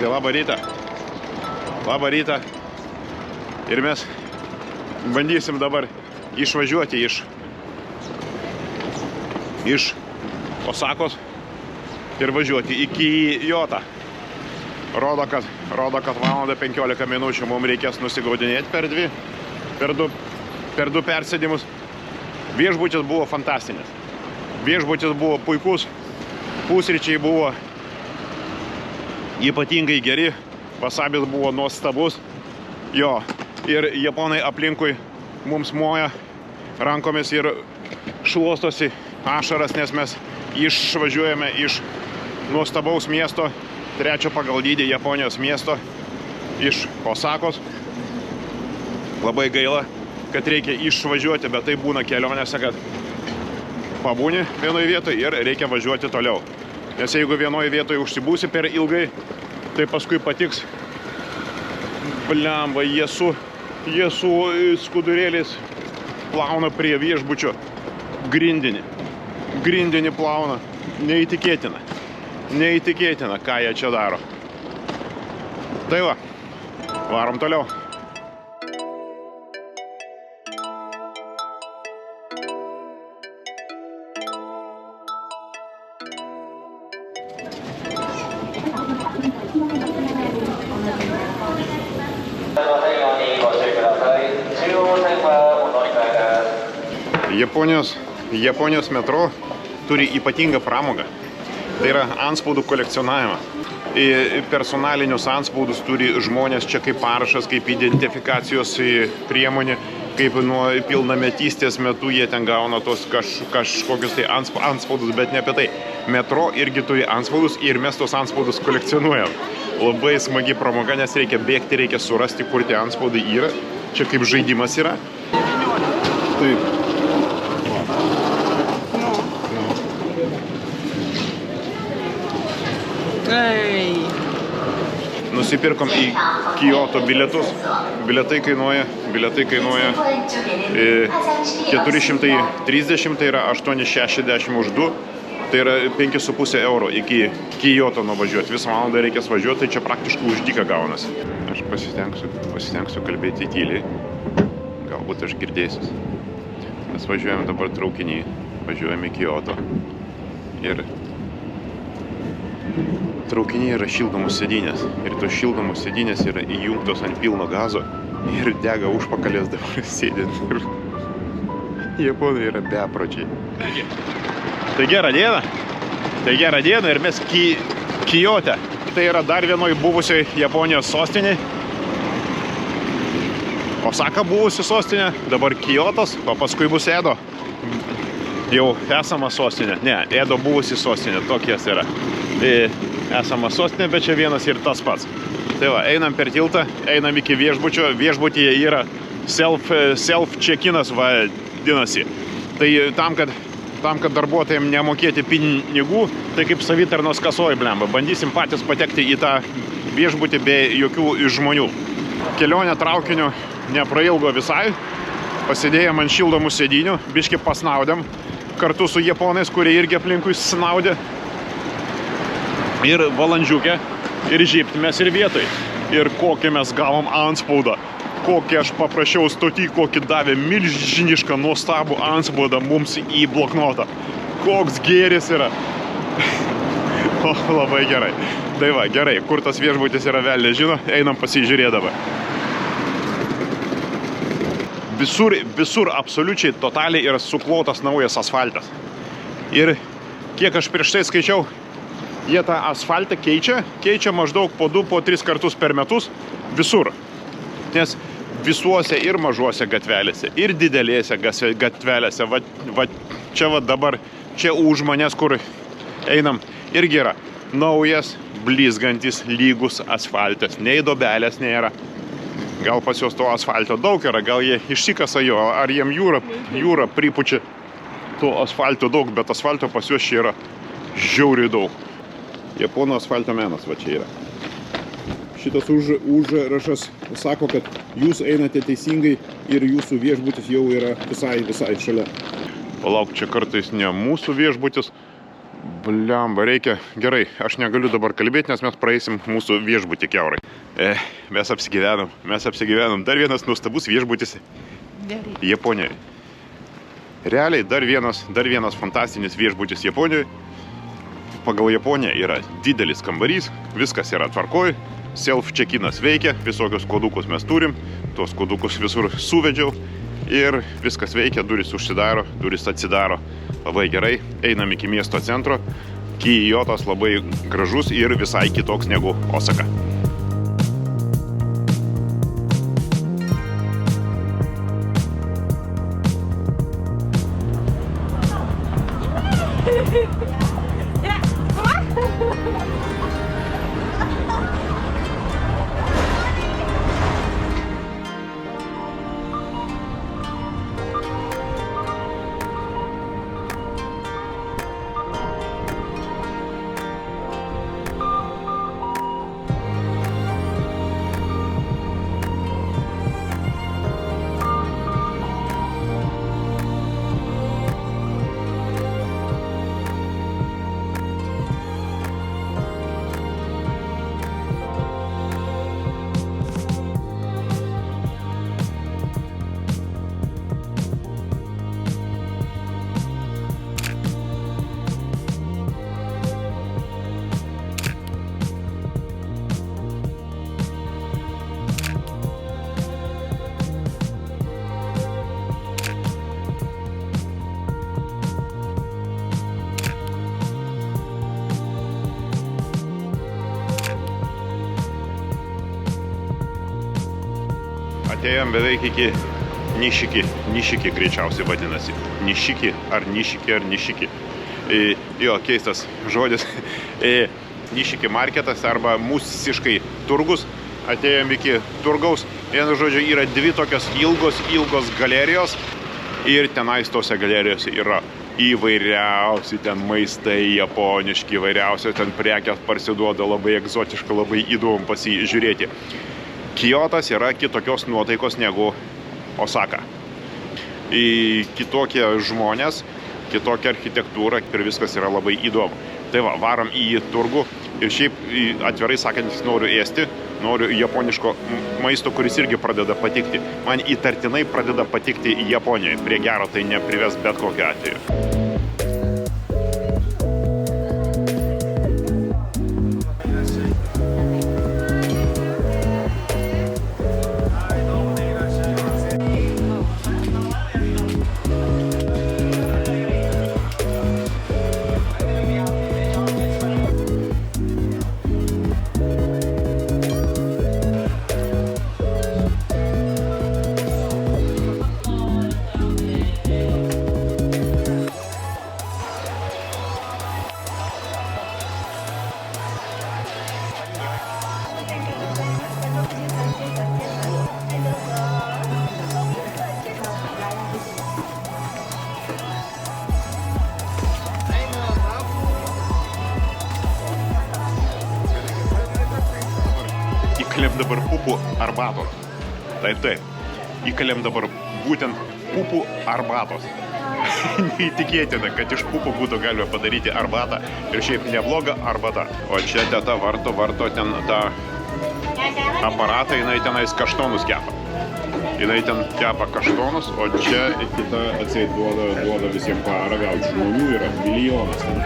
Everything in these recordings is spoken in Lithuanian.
Tai labą rytą. Labą rytą. Ir mes bandysim dabar išvažiuoti iš Osakos ir važiuoti į Kijotą. Rodo, kad valandą 15 minučių mums reikės nusigaudinėti per du persėdimus. Viešbutis buvo fantastinis. Viešbutis buvo puikus. Pusryčiai buvo ypatingai geri. Vasabis buvo nuostabus. Jo, ir japonai aplinkui mums moja rankomis ir šluostosi ašaras, nes mes išvažiuojame iš nuostabaus miesto, trečio pagal dydį Japonijos miesto, iš Osakos. Labai gaila, kad reikia išvažiuoti, bet tai būna kelionėse, kad pabūni vienoje vietoje ir reikia važiuoti toliau. Nes jeigu vienoje vietoje užsibūsi per ilgai, tai paskui patiks. Blemba, jie su skudurėliais plauna prie viešbučio grindinį. Grindinį plauna. Neįtikėtina. Neįtikėtina, ką jie čia daro. Tai va, varom toliau. Japonijos metro turi ypatingą pramogą. Tai yra anspaudų kolekcionavimą. Personalinius anspaudus turi žmonės čia kaip parašas, kaip identifikacijos priemonė, kaip nuo pilnametystės metu jie ten gauna tos kažkokius tai anspaudus, bet ne apie tai. Metro irgi turi anspaudus ir mes tos anspaudus kolekcionuojam. Labai smagi pramoga, nes reikia bėgti, reikia surasti, kur tie anspaudai yra. Čia kaip žaidimas yra. Taip. Nusipirkom į Kijoto bilietus. Biletai kainuoja 430, tai yra 860 už 2. Tai yra 5,5 eurų iki Kijoto nuvažiuoti. Visą valandą reikės važiuoti, tai čia praktiškai už dyką gaunasi. Aš pasistengsiu kalbėti tyliai. Galbūt aš girdėsiu. Mes važiuojame dabar traukinį, važiuojame į Kijoto. Ir traukinyje yra šildomos sėdynės. Ir tos šildomos sėdynės yra įjungtos ant pilno gazo ir dega užpakalės dabar sėdint. Japonai yra bepročiai. Tai gerą dieną ir mes Kijote. Tai yra dar vienoj buvusioj Japonijos sostinė. Osaka buvusi sostinė, dabar Kijotas, o paskui bus Edo. Jau esama sostinė. Ne, Edo buvusi sostinė, tokies yra. Esama sostinė, bet čia vienas ir tas pats. Tai va, einam per tiltą, einam iki viešbučio. Viešbutyje yra self-check-inas vadinasi. Tai tam, kad darbuotojams nemokėti pinigų, tai kaip savitarnos kasoj, blemba. Bandysim patys patekti į tą viešbutį be jokių žmonių. Kelionė traukiniu neprailgo visai. Pasidėjom ant šildomų sėdynių, biškį pasnaudėm kartu su japonais, kurie irgi aplinkui snaudė. Ir valandžiukę, ir žyptimės ir vietoj. Ir kokį mes gavom antspaudą. Kokį aš paprašiau stoty, kokį davė milžinišką nuostabų antspaudą mums į bloknotą. Koks gėris yra. O, labai gerai. Tai va, gerai, kur tas viešbutis yra velnė, žino, einam pasižiūrėdama. Visur absoliučiai totaliai yra suklotas naujas asfaltas. Ir kiek aš prieš tai skaičiau, jie tą asfaltą keičia maždaug po 2-3 kartus per metus visur. Nes visuose ir mažuose gatvelėse, ir didelėse gatvelėse, čia dabar, čia už manęs, kur einam, irgi yra naujas, blizgantis, lygus asfaltas. Nei dobelės nėra. Gal pas juos to asfalto daug yra, gal jie išsikasa jo, ar jiem jūra pripučia to asfalto daug, bet asfalto pas juos čia yra žiauriai daug. Japonų asfalto menas va čia yra. Šitas užrašas sako, kad jūs einate teisingai ir jūsų viešbutis jau yra visai šalia. Palauk, čia kartais ne mūsų viešbutis, Bliamba, reikia. Gerai, aš negaliu dabar kalbėti, nes mes praeisim mūsų viešbutį kiaurai. Mes apsigyvenom. Dar vienas nuostabus viešbutis Japonijoje. Realiai dar vienas fantastinis viešbutis Japonijoje. Pagal Japoniją yra didelis kambarys, viskas yra tvarkoj, self-check-inas veikia, visokius kodukus mes turim, tuos kodukus visur suvedžiau ir viskas veikia, durys užsidaro, durys atsidaro. Labai gerai, einam iki miesto centro. Kyotas labai gražus ir visai kitoks negu Osaka. Atėjom beveik iki Nishiki greičiausiai vadinasi. Nishiki. Jo, keistas žodis. Nishiki marketas arba mūsiškai turgus. Atėjom iki turgaus. Vienu žodžiu, yra dvi tokios ilgos galerijos. Ir tenais tose galerijose yra įvairiausi ten maistai japoniški, įvairiausios ten prekės parsiduoda, labai egzotiška, labai įdomu pasižiūrėti. Kyotas yra kitokios nuotaikos negu Osaka. Kitokie žmonės, kitokia architektūra ir viskas yra labai įdomu. Tai va, varom į turgų ir šiaip atvirai sakant, noriu ėsti, noriu japoniško maisto, kuris irgi pradeda patikti. Man įtartinai pradeda patikti Japonijoje. Prie gero tai neprives bet kokiu atveju. Įkalėm dabar pupų arbatos. Taip. Įkalėm dabar būtent pupų arbatos. Neįtikėtina, kad iš pupų būtų galima padaryti arbatą ir šiaip nebloga arbata. O čia teta varto ten tą aparatą, jinai tenais kaštonus kepa. Jinai ten kepa kaštonus, o čia kita atseit duoda visiems paragauti. Žmonių yra milijonas ten.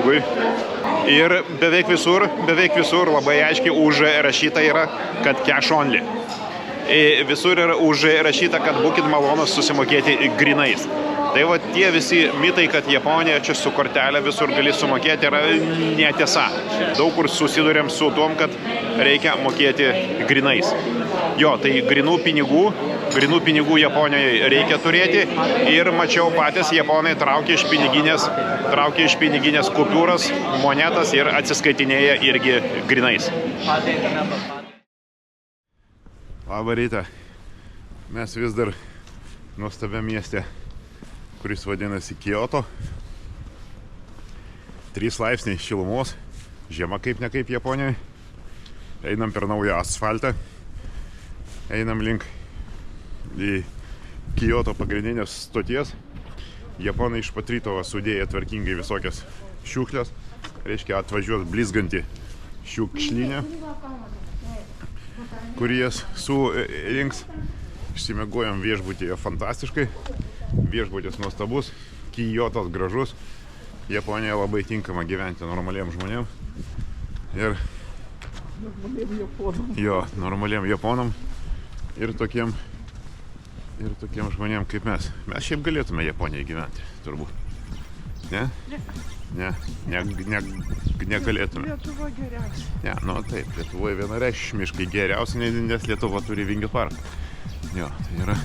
turgui. Ir beveik visur labai aiškiai užrašyta yra, kad cash only. Visur yra užrašyta, kad būkit malonus susimokėti grinais. Tai va tie visi mitai, kad Japonija čia su kortelė visur gali sumokėti, yra netiesa. Daug kur susidurėm su tom, kad reikia mokėti grinais. Jo, tai grinų pinigų Japonijoje reikia turėti ir mačiau patys Japonai traukia iš piniginės kupiūras, monetas ir atsiskaitinėja irgi grinais. Labą rytą. Mes vis dar nuostabiam mieste, kuris vadinasi Kioto. 3 laipsniai šilumos, žiema kaip ne kaip Japonijoje. Einam per naują asfaltą. Einam link į Kioto pagrindinės stoties. Japonai iš pat ryto sudėję tvarkingai visokias šiukšlės. Reiškia atvažiuos blizganti šiukšlinė, kurį jas surinks. Išsimiegojom viešbutyje fantastiškai. Viešbutis nuostabus, Kiotas gražus. Japonija labai tinkama gyventi normaliem žmonėm. Ir normaliem japonam. Ir tokiem žmonėm kaip mes. Mes šiaip galėtume Japonijoje gyventi, turbūt. Ne? Negalėtume. Lietuva geriausia. Ne, nu taip, Lietuvoje vienareikšmiškai geriausia, nes Lietuva turi Vingio parką. Jo, tai yra.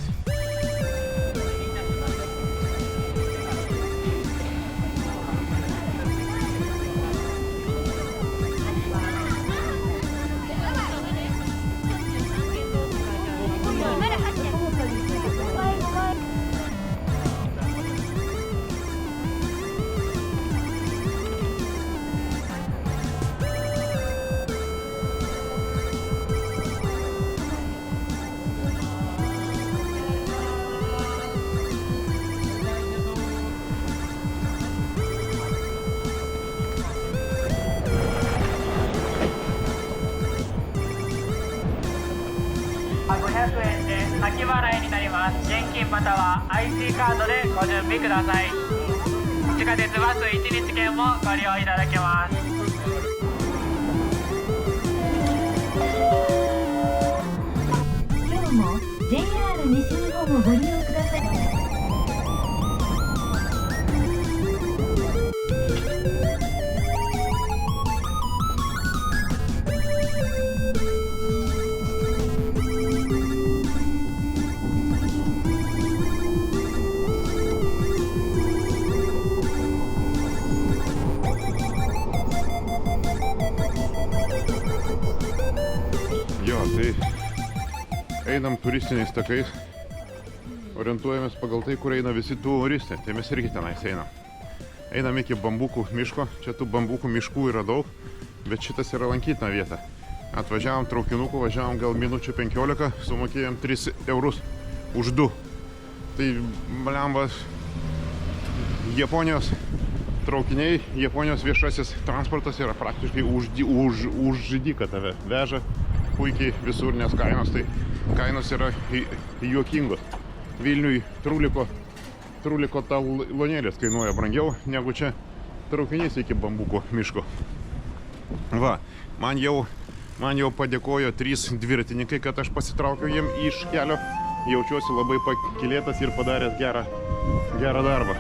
先払いになります。現金または IC カードでご準備ください。地下鉄バス1日券もご利用いただけます。今日も JR 西日本をご利用ください。Jo, tai einam turistiniais takais, orientuojamės pagal tai, kur eina visi turistai, tai mes irgi tenais einam. Einam iki bambukų miško, čia tų bambukų miškų yra daug, bet šitas yra lankytina vieta. Atvažiavom traukinuku, važiavom gal minučių 15, sumokėjom 3 eurus už 2. Tai, blembas, Japonijos traukiniai, Japonijos viešasis transportas yra praktiškai užžydyka tave veža. Puikiai visur, nes kainos yra juokingos. Vilniui truliko talonėlis kainuoja brangiau negu čia traukinys iki bambukų miško. Va, man jau padėkojo 3 dviratininkai, kad aš pasitraukiau jiem iš kelio. Jaučiuosi labai pakylėtas ir padaręs gerą darbą.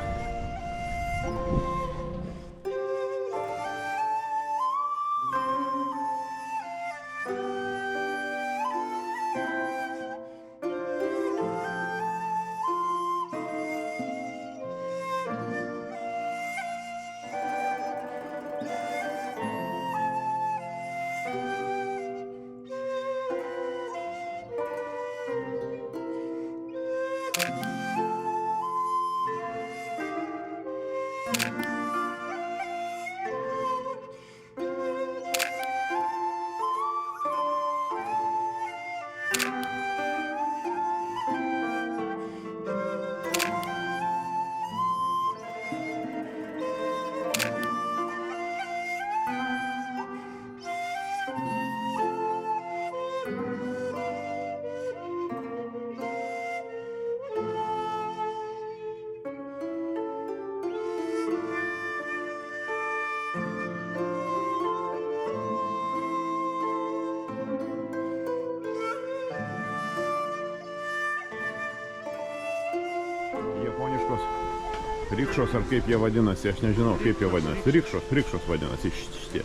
Rikšos ar kaip jie vadinasi, aš nežinau kaip jie vadinasi. Rikšos vadinasi šitie.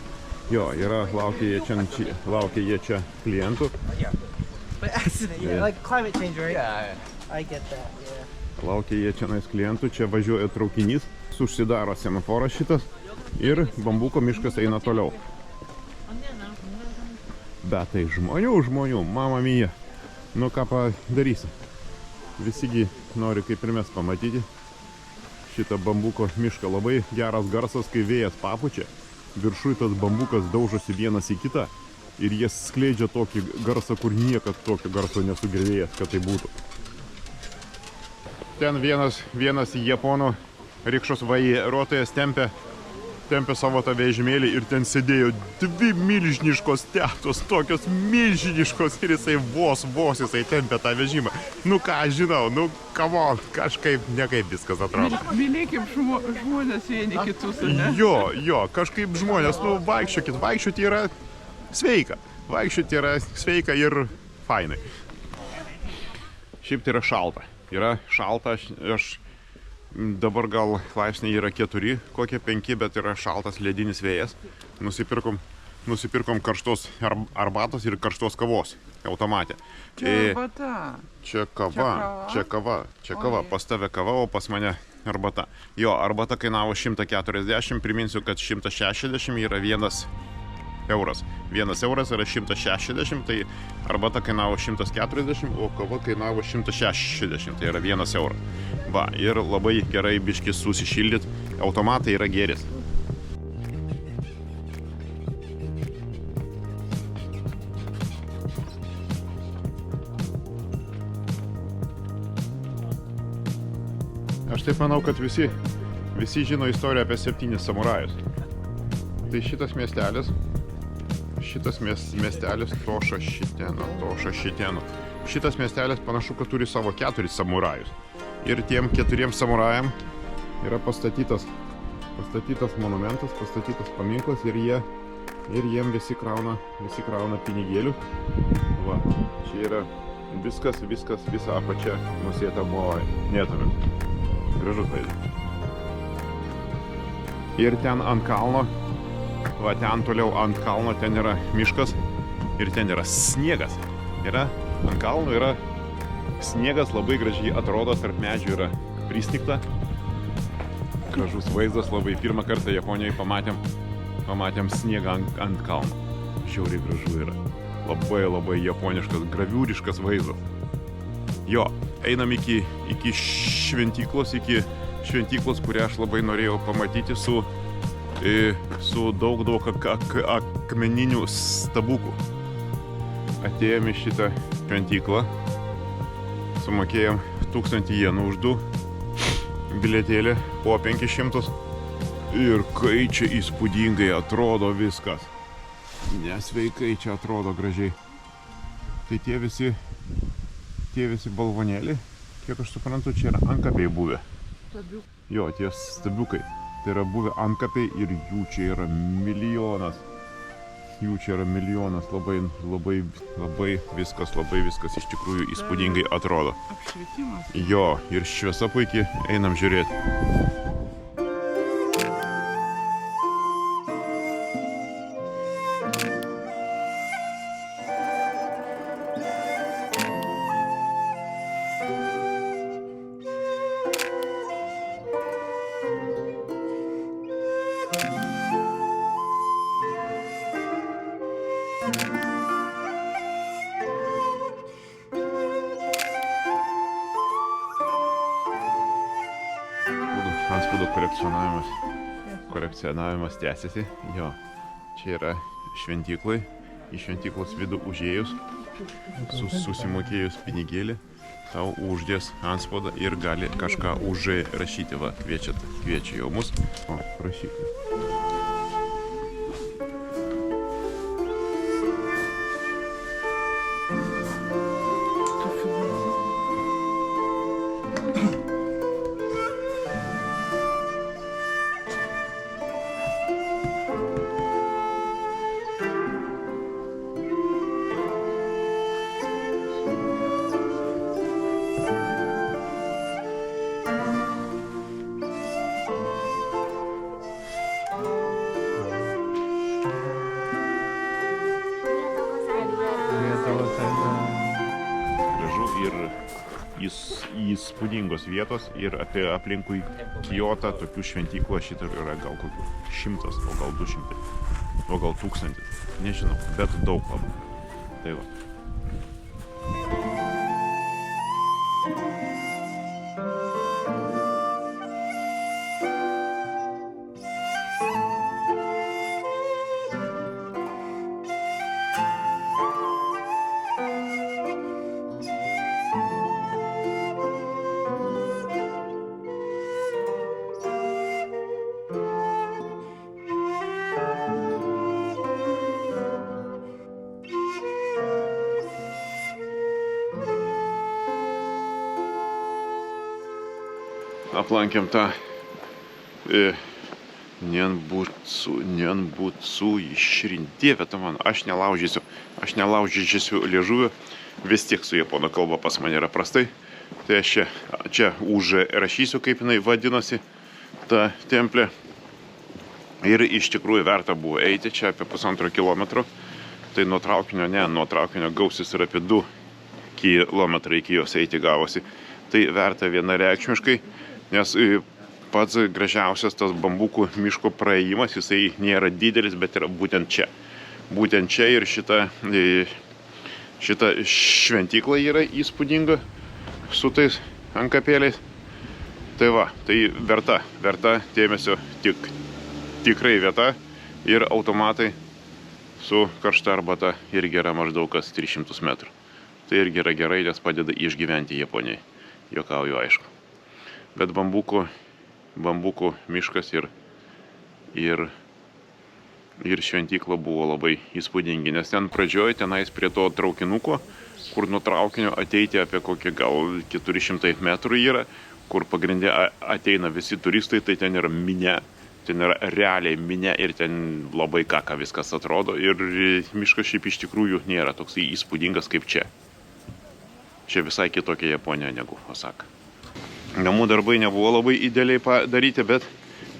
Jo, laukia jie čia klientų. By accident, yeah, like climate change, right? Yeah. I get that, yeah. Laukia jie čia klientų, čia važiuoja traukinys, užsidaro semaforas šitas ir bambuko miškas eina toliau. Bet tai žmonių, mama mija. Nu ką padarysi? Visigi nori kaip ir mes pamatyti šitą bambuko mišką. Labai geras garsas, kai vėjas papučia. Viršui tas bambukas daužosi vienas į kitą ir jie skleidžia tokį garsą, kur niekad tokio garso nesugirdėjęs, kad tai būtų. Ten vienas japonų rikšos vairuotojas tempė savo tą vežimėlį ir ten sėdėjo 2 milžiniškos tetos, tokios milžiniškos ir jisai vos jisai tempė tą vežimą. Nu ką, žinau, nu come on, kažkaip nekaip viskas atrodo. Mylėkim žmonės vieni kitus, ne? Jo, kažkaip žmonės, nu vaikščioti yra sveika. Vaikščioti yra sveika ir fainai. Šiaip tai yra šalta. Aš dabar gal laipsniai yra 4, kokie 5, bet yra šaltas ledinis vėjas. Nusipirkom karštos arbatos ir karštos kavos automatė. Čia kava. Pas tave kava, o pas mane arbata. Jo, arbata kainavo 140, priminsiu, kad 160 yra 1 euras. 1 euras yra 160, tai arbata kainavo 140, o kava kainavo 160, tai yra 1 euras. Va, ir labai gerai biškis susišildyt, automatai yra gėris. Aš taip manau, kad visi žino istoriją apie 7 samurajus. Tai šitas miestelis Toša Šiteno. Šitas miestelis panašu, kad turi savo 4 samurajus. Ir tiem 4 samurajam yra pastatytas monumentas, pastatytas paminklas ir jiem visi krauna pinigėlių. Va, čia yra visa apačia nusėta monetomis. Gražus vaizdas. Ir ten ant kalno, ten toliau ant kalno, ten yra miškas ir ten yra sniegas. Ant kalno yra sniegas, labai gražiai atrodo, tarp medžių yra prisnigta. Gražus vaizdas, labai pirmą kartą Japonijoje pamatėm sniegą ant kalno. Žiauriai gražu yra. Labai japoniškas, graviūriškas vaizdas. Jo, einam iki šventyklos, kurią aš labai norėjau pamatyti su daug akmeninių stabukų. Atėjome į šitą šventyklą, sumokėjom 1000 jenų už 2 bilietėlį po 500 ir kai čia įspūdingai atrodo viskas. Nesveikai čia atrodo gražiai. Tai tie visi balvonėliai, kiek aš suprantu, čia yra antkapiai buvę. Jo, tie stabiukai. Tai yra buvę antkapiai ir jų čia yra milijonas. Labai viskas iš tikrųjų įspūdingai atrodo. Apšvietimas. Jo, ir šviesa puikiai, einam žiūrėti. Antspaudų kolekcionavimas tęsiasi. Jo, čia yra šventyklai. Į šventyklos vidų užėjus, susimokėjus pinigėlį, tau uždės antspaudą ir gali kažką užrašyti. Va, kviečia jau mus. O, rašyk. ir įspūdingos vietos ir aplinkui Kiotą tokių šventyklų šitą yra gal kokių 100, o gal 200, o gal 1000, nežinau, bet daug labai. Tai va. Aplankėm tą Nianbutsu išrin. Dieve tu man, aš nelaužysiu liežuvio, vis tiek su japonų kalba pas mane yra prastai. Tai aš čia užrašysiu, kaip jinai vadinosi, ta templė. Ir iš tikrųjų verta buvo eiti čia apie 1,5 kilometro. Tai nuo traukinio gausis ir apie 2 kilometrai iki jos eiti gavosi. Tai verta vienareikšmiškai. Nes pats gražiausias tas bambukų miško praėjimas, jisai nėra didelis, bet yra būtent čia. Būtent čia ir šita šventykla yra įspūdinga su tais ankapėliais. Tai va, tai verta dėmesio, tikrai vieta ir automatai su karšta arbata irgi yra maždaug kas 300 metrų. Tai irgi yra gerai, nes padeda išgyventi Japonijai. Juokauju, aišku. Bet bambukų miškas ir šventykla buvo labai įspūdingi, nes ten pradžioje tenais prie to traukinuko, kur nuo traukinio ateiti apie kokį gal 400 metrų yra, kur pagrindė ateina visi turistai, tai ten yra minia, ten yra realiai minia ir ten labai kaka viskas atrodo ir miškas šiaip iš tikrųjų nėra toks įspūdingas kaip čia. Čia visai kitokia Japonija negu Osaka. Namų darbai nebuvo labai idealiai padaryti, bet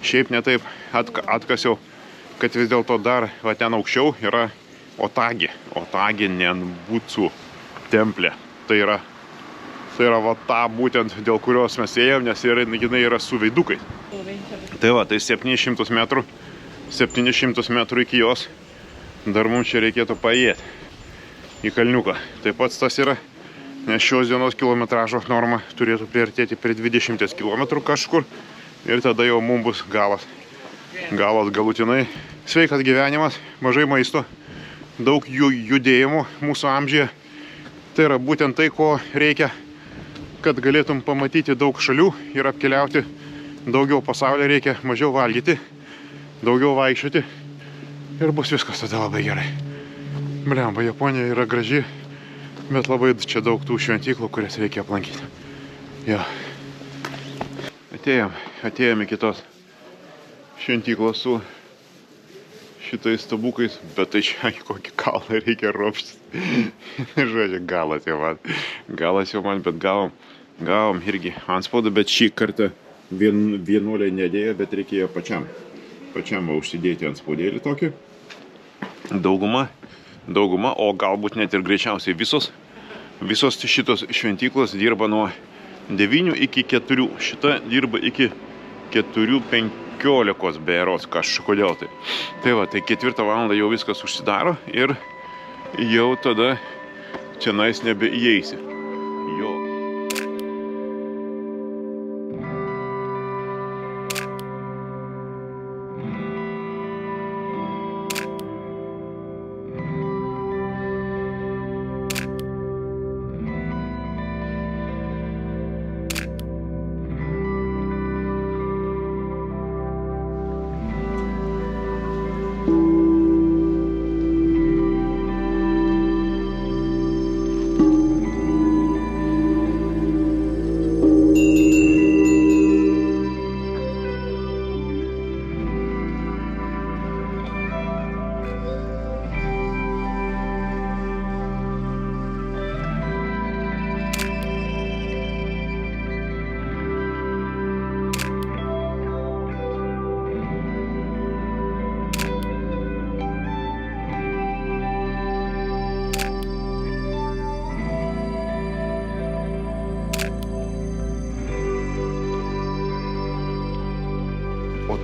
šiaip netaip atkasiau, kad vis dėlto dar va ten aukščiau yra Otagi Nianbutsu templė. Tai yra va ta būtent dėl kurios mes ėjom, nes jinai yra su veidukais. Tai va, tai 700 metrų iki jos, dar mums čia reikėtų paėjėti į kalniuką. Taip pat tas yra. Nes šios dienos kilometražo norma turėtų priartėti prie 20 km kažkur ir tada jau mums bus galas galutinai. Sveikas gyvenimas, mažai maisto, daug judėjimų mūsų amžiuje. Tai yra būtent tai, ko reikia, kad galėtum pamatyti daug šalių ir apkeliauti daugiau pasaulio. Reikia mažiau valgyti, daugiau vaikščioti ir bus viskas tada labai gerai. Blemba, Japonija yra graži. Bet labai čia daug tų šventyklų, kurias reikia aplankyti. Jo. Atėjom iki tos šventyklos su šitais stabukais, bet tai čia kokį kalną reikia ropštis. Žodžiu, galas jau man, bet gavom irgi antspaudą, bet šį kartą vienuoliai nedėjo, bet reikėjo pačiam užsidėti antspaudėlį tokį. Dauguma, o galbūt net ir greičiausiai visos šitos šventyklos dirba nuo 9 iki 4. Šita dirba iki 4:15 berods kažkodėl tai. Tai va, tai 4 valandą jau viskas užsidaro ir jau tada čianais nebeįeisi. Jo.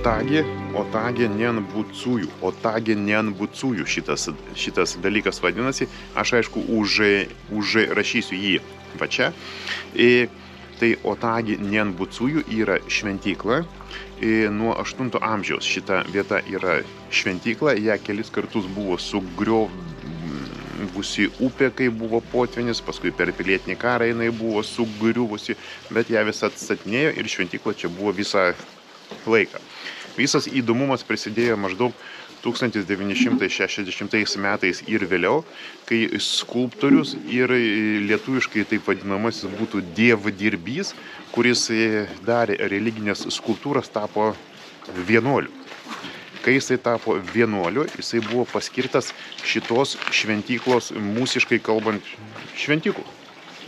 Otagė nenbucųjų šitas dalykas vadinasi. Aš aišku užrašysiu jį va čia. Tai Otagė nenbucųjų yra šventykla. Nuo 8 amžiaus šita vieta yra šventykla. Ja kelis kartus buvo sugriuvusi upė, kai buvo potvynis, paskui per pilietinį karą jinai buvo sugriuvusi, bet ją vis atstatinėjo ir šventykla čia buvo visą laiką. Visas įdomumas prasidėjo maždaug 1960 metais ir vėliau, kai skulptorius ir lietuviškai taip vadinamasis būtų dievdirbys, kuris darė religinės skulptūras, tapo vienuoliu. Kai jisai tapo vienuoliu, jisai buvo paskirtas šitos šventyklos, mūsiškai kalbant, šventyklų.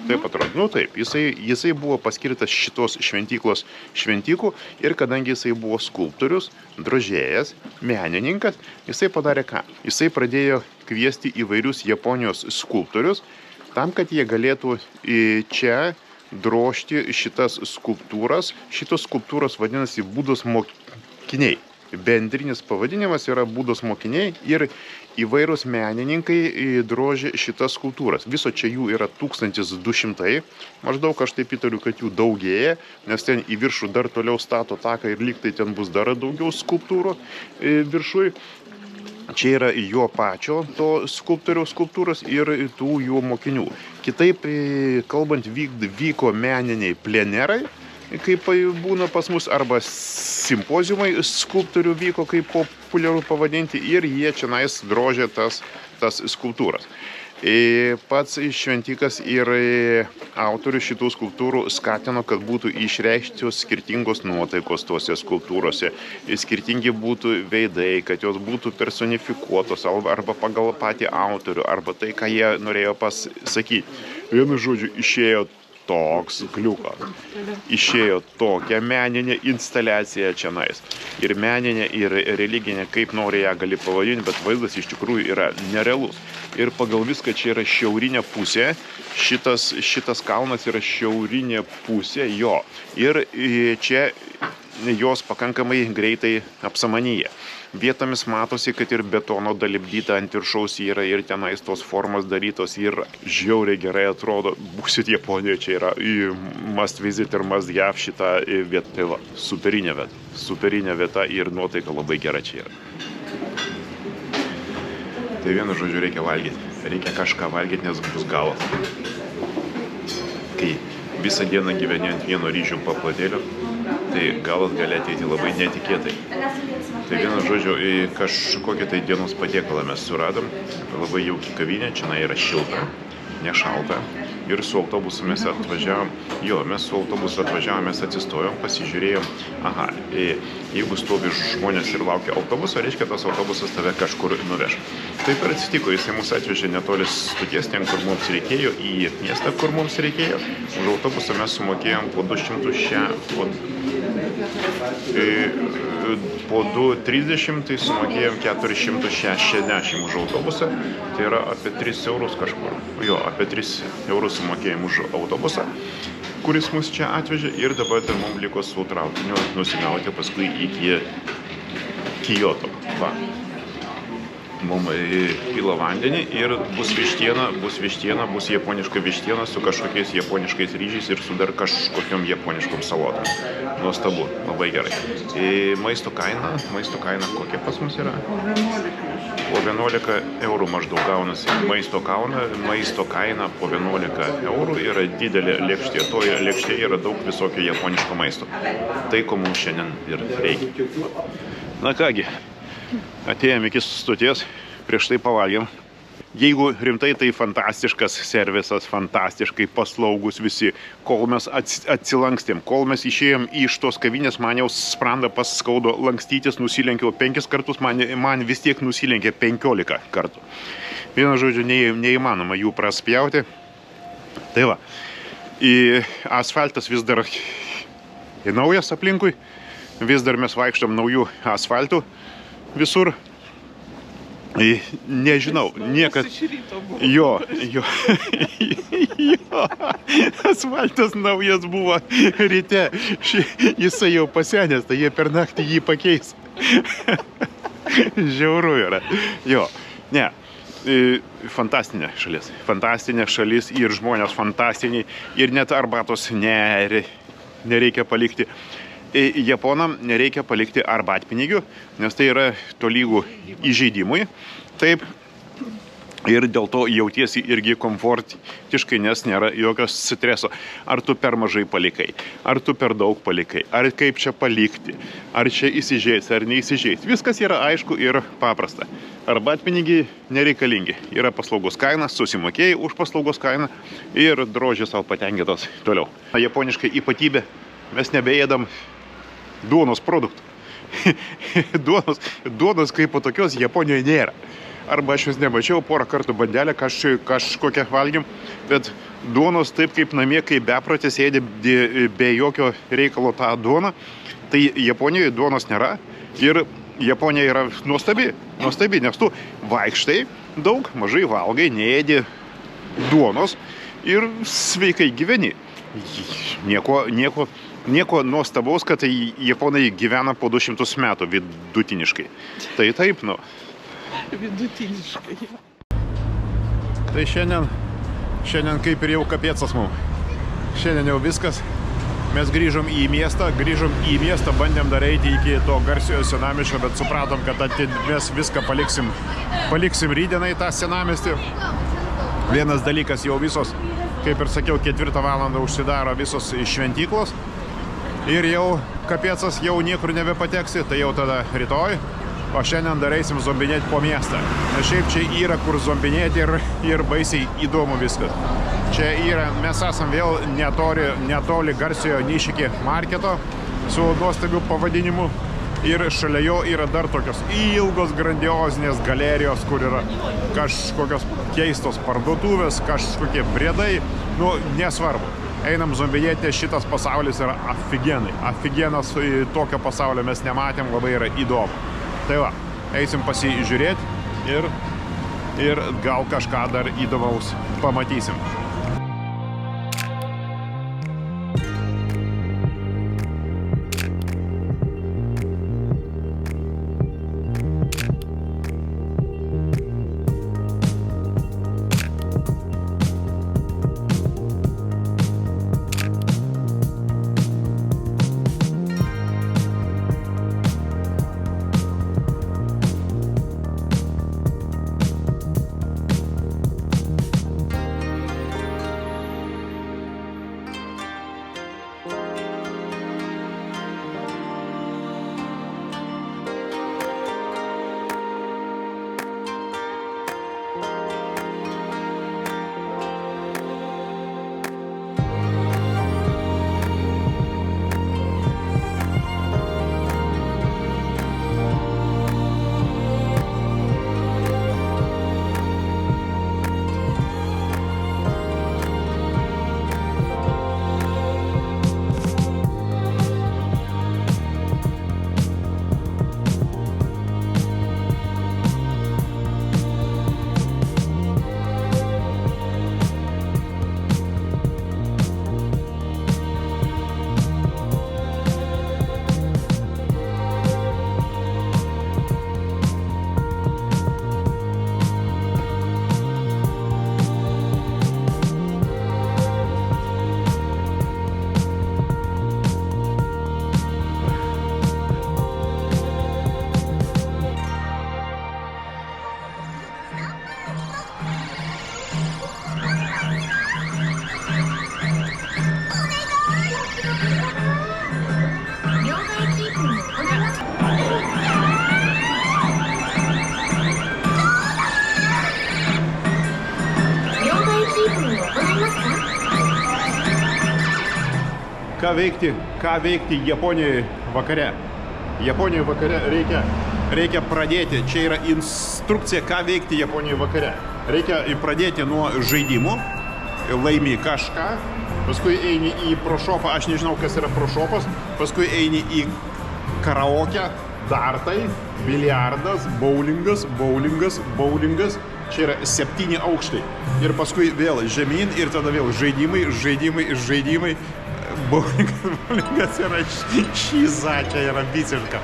Taip atrodo. Nu taip, jisai buvo paskirtas šitos šventyklos šventykų ir kadangi jisai buvo skulptorius, drožėjas, menininkas, jisai padarė ką? Jisai pradėjo kviesti įvairius Japonijos skulptorius tam, kad jie galėtų čia drožti šitas skulptūras. Šitos skulptūros vadinasi Budos mokiniai. Bendrinis pavadinimas yra Budos mokiniai ir įvairūs menininkai drožė šitas skulptūras. Viso čia jų yra 1200, maždaug aš taip įtariu, kad jų daugėja, nes ten į viršų dar toliau stato taką ir lygtai ten bus dar daugiau skulptūrų viršui. Čia yra jo pačio to skulptoriaus skulptūros ir tų jo mokinių. Kitaip kalbant, vyko meniniai plenerai, kaip būna pas mus, arba simpoziumai skulptorių vyko, kaip populiaru pavadinti, ir jie čionais drožė tas skulptūras. Pats šventikas ir autorius šitų skulptūrų skatino, kad būtų išreikštos skirtingos nuotaikos tose skulptūrose, skirtingi būtų veidai, kad jos būtų personifikuotos arba pagal patį autorių, arba tai, ką jie norėjo pasakyti. Vienu žodžiu, išėjo toks kliukas. Išėjo tokia meninė instaliacija čionais. Ir meninė, ir religinė, kaip nori ją gali pavadinti, bet vaizdas iš tikrųjų yra nerealus. Ir pagal viską čia yra šiaurinė pusė. Šitas kalnas yra šiaurinė pusė jo. Ir čia jos pakankamai greitai apsamanyja. Vietomis matosi, kad ir betono dalipdyta ant viršaus yra ir tenais tos formos darytos ir žiauriai gerai atrodo. Būsit Japonijoje, čia yra must visit ir must have šitą vietą. Tai va, superinė vieta ir nuotaika labai gera čia yra. Tai vienu žodžiu reikia valgyti. Reikia kažką valgyti, nes bus galas. Kai visą dieną gyveni ant vieno ryžių paplotėlio, tai galas gali ateiti labai netikėtai. Tai vienu žodžiu, kažkokią tai dienos patiekalą mes suradom, labai jauki kavinė, čia yra šilta, nešalta. Ir su autobusu mes atvažiavom, mes atsistojom, pasižiūrėjom, jeigu stovi žmonės ir laukia autobuso, reiškia, tas autobusas tave kažkur nuveš. Taip ir atsitiko, jisai mus atvežė netoli stoties, ten, kur mums reikėjo, į miestą, kur mums reikėjo. Už autobusą mes sumokėjom po 230, tai sumokėjom 460 už autobusą, tai yra apie 3 eurus kažkur. Apie 3 eurus sumokėjom už autobusą, kuris mus čia atvežė, ir dabar dar mums liko su traukiniu nusigauti paskui iki Kyoto. Mums pila vandenį ir bus vištiena, bus japoniška vištiena su kažkokiais japoniškais ryžiais ir su dar kažkokiom japoniškom salotom. Nuostabu, labai gerai. Maisto kaina kokia pas mus yra? Po 11 eurų maždaug gaunasi maisto kaina po 11 eurų yra didelė lėkštė. Toje lėkštėje yra daug visokio japoniško maisto. Tai, ko mums šiandien ir reikia. Na kągi. Atėjom iki stoties, prieš tai pavalgėm. Jeigu rimtai, tai fantastiškas servisas, fantastiškai paslaugus visi. Kol mes atsilankstėm, kol mes išėjom iš tos kavinės, man jau sprandą paskaudo lankstytis, nusilenkiau 5 kartus, man vis tiek nusilenkė 15 kartų. Vienu žodžiu, neįmanoma jų praspjauti. Tai va, asfaltas vis dar naujas aplinkui, vis dar mes vaikštom naujų asfaltų. Visur, nežinau, niekad, Asfaltas naujas buvo ryte. Jisai jau pasenęs, tai jie per naktį jį pakeis. Žiauru yra. Jo, ne. Fantastinė šalis. Fantastinė šalis ir žmonės fantastiniai. Ir net arbatos nereikia palikti. Japonam nereikia palikti arbatpinigių, nes tai yra tolygų įžeidimui. Taip. Ir dėl to jautiesi irgi komfortiškai, nes nėra jokios streso. Ar tu per mažai palikai, ar tu per daug palikai, ar kaip čia palikti, ar čia įsižeis, ar neįsižeis. Viskas yra aišku ir paprasta. Arbatpinigiai nereikalingi. Yra paslaugos kaina, susimokėjai už paslaugos kainą ir droži savo patenkintas toliau. Japoniškai ypatybė, mes nebeėdam duonos produktų. Duonos kaip po tokios Japonijoje nėra. Arba aš vis nemačiau, porą kartų bandelę kažkokią valgym, bet duonos taip kaip namie, kai bepratis ėdė be jokio reikalo tą duoną, tai Japonijoje duonos nėra ir Japonija yra nuostabi, nes tu vaikštai daug, mažai valgai, neėdi duonos ir sveikai gyveni. Nieko nuostabaus, kad Japonai gyvena po 200 metų vidutiniškai. Tai taip, nu. Vidutiniškai. Tai šiandien kaip ir jau kapėcas mums. Šiandien jau viskas. Mes grįžom į miestą, bandėm dar eiti iki to garsiojo senamiesčio, bet supratom, kad mes viską paliksim rytdienai tą senamiestį. Vienas dalykas, jau visos, kaip ir sakiau, 4 valandą užsidaro visos šventyklos. Ir jau kapėcas jau niekur nebepateksi, tai jau tada rytoj. O šiandien dar eisim zombinėti po miestą. Nes šiaip čia yra kur zombinėti ir baisiai įdomu viskas. Čia yra, mes esam vėl netoli garsiojo Nišiki marketo su nuostabiu pavadinimu. Ir šalia jo yra dar tokios ilgos grandiozinės galerijos, kur yra kažkokios keistos parduotuvės, kažkokie briedai. Nu, nesvarbu. Einam zombinėti, šitas pasaulis yra afigenas, tokio pasaulio mes nematėm, labai yra įdomu. Tai va, eisim pasižiūrėti ir gal kažką dar įdomaus pamatysim. Ką veikti Japonijoje vakare? Japonijoje vakare reikia pradėti. Čia yra instrukcija, ką veikti Japonijoje vakare. Reikia pradėti nuo žaidimų, laimi kažką, paskui eini į prošopą, aš nežinau, kas yra prošopas, paskui eini į karaoke, dartai, biliardas, bowlingas, Čia yra 7 aukštai. Ir paskui vėl žemyn ir tada vėl žaidimai. Bowlingas yra šiza, čia yra visiška.